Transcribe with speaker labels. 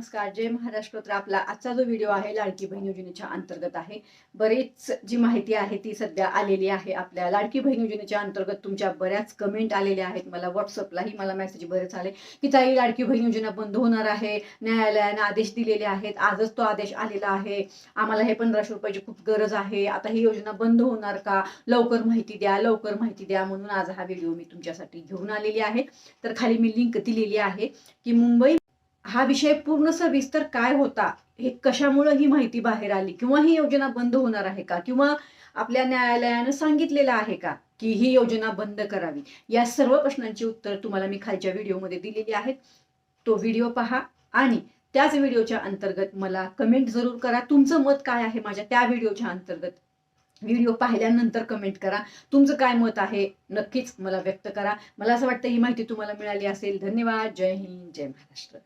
Speaker 1: नमस्कार, जय महाराष्ट्र. तर आपला आजचा जो व्हिडिओ आहे लाडकी बहीण योजनेच्या अंतर्गत आहे. बरीच जी माहिती आहे ती सध्या आलेली आहे. आपल्या लाडकी बहीण योजनेच्या अंतर्गत तुमच्या बऱ्याच कमेंट आलेल्या आहेत. मला व्हॉट्सअपलाही मला मेसेज बरेच आले की ताई लाडकी बहीण योजना बंद होणार आहे, न्यायालयाने आदेश दिलेले आहेत, आजच तो आदेश आलेला आहे, आम्हाला हे 1500 रुपयाची खूप गरज आहे, आता ही योजना बंद होणार का, लवकर माहिती द्या, लवकर माहिती द्या. म्हणून आज हा व्हिडिओ मी तुमच्यासाठी घेऊन आलेली आहे. तर खाली मी लिंक दिलेली आहे की मुंबई हा विषय पूर्ण सविस्तर काय होता, हे कशामुळे ही माहिती बाहेर आली, किंवा ही योजना बंद होणार आहे का, किंवा आपल्या न्यायालयाने सांगितलेलं आहे का की ही योजना बंद करावी, या सर्व प्रश्नांची उत्तर तुम्हाला मी खालच्या व्हिडिओमध्ये दिलेली आहेत. तो व्हिडिओ पहा आणि त्याच व्हिडिओच्या अंतर्गत मला कमेंट जरूर करा. तुमचं मत काय आहे माझ्या त्या व्हिडिओच्या अंतर्गत. व्हिडिओ पाहिल्यानंतर कमेंट करा, तुमचं काय मत आहे नक्कीच मला व्यक्त करा. मला असं वाटतं ही माहिती तुम्हाला मिळाली असेल. धन्यवाद. जय हिंद, जय महाराष्ट्र.